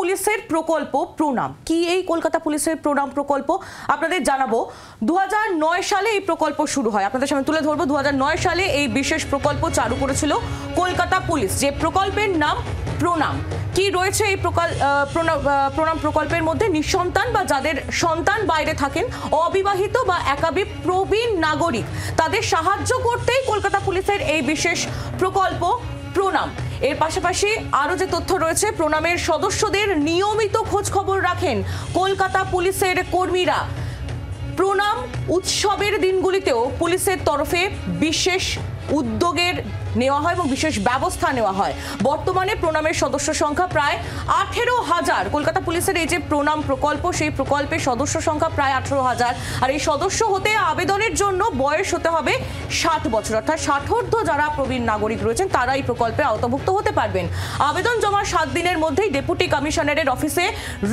পুলিশের প্রকল্প প্রণাম। কি এই কলকাতা পুলিশের প্রণাম প্রকল্প আপনাদের জানাবো। 2009 সালে এই প্রকল্প শুরু হয়, আপনাদের সামনে তুলে ধরবো। 2009 সালে এই বিশেষ প্রকল্প চালু করেছিল কলকাতা পুলিশ, যে প্রকল্পের নাম প্রণাম। কি রয়েছে এই প্রণাম প্রকল্পের মধ্যে? নিঃসন্তান বা যাদের সন্তান বাইরে থাকেন, অবিবাহিত বা একাবি প্রবীণ নাগরিক, তাদের সাহায্য করতেই কলকাতা পুলিশের এই বিশেষ প্রকল্প প্রণাম। এর পাশাপাশি আরো যে তথ্য রয়েছে, প্রণামের সদস্যদের নিয়মিত খোঁজ খবর রাখেন কলকাতা পুলিশের কর্মীরা। প্রণাম উৎসবের দিনগুলিতেও পুলিশের তরফে বিশেষ উদ্যোগের নেওয়া হয় এবং বিশেষ ব্যবস্থা নেওয়া হয়। বর্তমানে প্রণামের সদস্য সংখ্যা প্রায় 18,000। কলকাতা পুলিশের এই যে প্রণাম প্রকল্প, সেই প্রকল্পের সদস্য সংখ্যা প্রায় 18,000। আর এই সদস্য হতে আবেদনের জন্য বয়স হতে হবে 60 বছর, অর্থাৎ 60 যারা প্রবীণ নাগরিক রয়েছেন তারা এই প্রকল্পে আওতাভুক্ত হতে পারবেন। আবেদন জমার 7 দিনের মধ্যেই ডেপুটি কমিশনারের অফিসে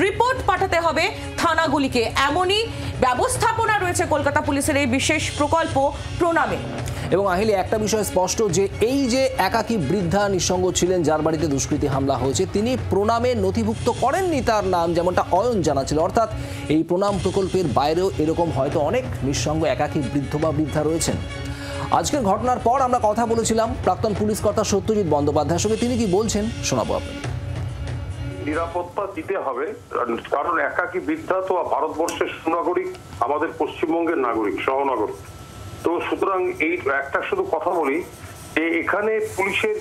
রিপোর্ট পাঠাতে হবে থানাগুলিকে। এমনই ব্যবস্থাপনা রয়েছে কলকাতা পুলিশের এই বিশেষ প্রকল্প প্রণামে। এবং আহিলি, একটা বিষয় স্পষ্ট যে এই যে একাকী বৃদ্ধা নিঃসঙ্গ ছিলেন, যার বাড়িতে দুষ্কৃতী হামলা হয়েছে, তিনি প্রণামে নথিভুক্ত করেননি তার নাম, যেমনটা অয়ন জানাচ্ছিল। অর্থাৎ এই প্রণাম প্রকল্পের বাইরেও এরকম হয়তো অনেক নিঃসঙ্গ একাকী বৃদ্ধ বা বৃদ্ধা রয়েছেন। আজকের ঘটনার পর আমরা কথা বলেছিলাম প্রাক্তন পুলিশ কর্তা সত্যজিৎ বন্দ্যোপাধ্যায়ের সঙ্গে। তিনি কি বলছেন শোনাবো আপনাদের। নিরাপত্তা দিতে হবে, কারণ একাকী বৃদ্ধা তো ভারতবর্ষের সুনাগরিক, আমাদের পশ্চিমবঙ্গের নাগরিক, সহনাগরিক। তো সুতরাং এই একটা শুধু কথা বলি যে এখানে পুলিশের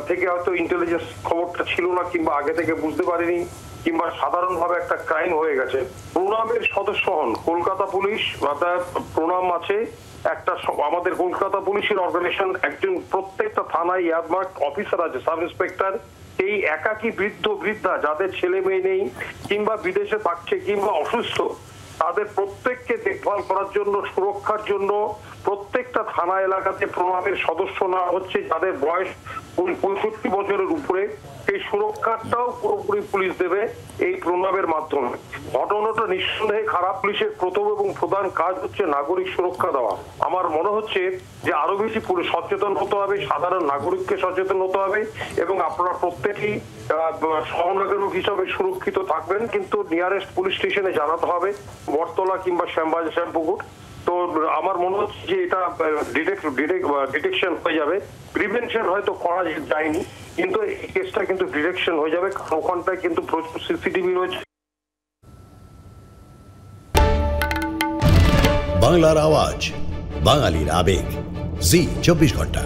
থেকে হয়তো ইন্টেলিজেন্স খবরটা ছিল না, কিংবা আগে থেকে বুঝতে পারেনি, কিংবা সাধারণভাবে একটা ক্রাইম হয়ে গেছে। প্রণামের সদস্য হন কলকাতা পুলিশ, প্রণাম আছে একটা আমাদের কলকাতা পুলিশের অর্গানাইজেশন। একজন প্রত্যেকটা থানায় ইয়ারমার্ক অফিসার আছে, সাব ইন্সপেক্টর। এই একাকী বৃদ্ধ বৃদ্ধা যাদের ছেলে মেয়ে নেই, কিংবা বিদেশে থাকছে, কিংবা অসুস্থ, তাদের প্রত্যেককে দেখভাল করার জন্য, সুরক্ষার জন্য প্রত্যেকটা থানা এলাকাতে প্রণামের সদস্য না হচ্ছে যাদের বয়স 65 বছরের উপরে, এই সুরক্ষাটাও পুরোপুরি পুলিশ দেবে এই প্রণামের মাধ্যমে। ঘটনাটা নিঃসন্দেহে খারাপ। পুলিশের প্রথম এবং প্রধান কাজ হচ্ছে নাগরিক সুরক্ষা দেওয়া। আমার মনে হচ্ছে যে আরো বেশি সচেতন হতে হবে, সাধারণ নাগরিককে সচেতন হতে হবে, এবং আপনারা প্রত্যেকেই সহনাগরিক হিসাবে সুরক্ষিত থাকবেন। কিন্তু নিয়ারেস্ট পুলিশ স্টেশনে জানাতে হবে, বটতলা কিংবা শ্যামপুকুর। তো আমার মনে হচ্ছে যে এটা ডিটেকশন হয়ে যাবে। প্রিভেনশন হয়তো করা যায়নি, কিন্তু এই কেসটা কিন্তু ডিটেকশন হয়ে যাবে, কারণ ওখানটায় কিন্তু প্রচুর সিসিটিভি রয়েছে। বাংলার আওয়াজ, বাঙালির আবেগ, জি 24 ঘন্টা।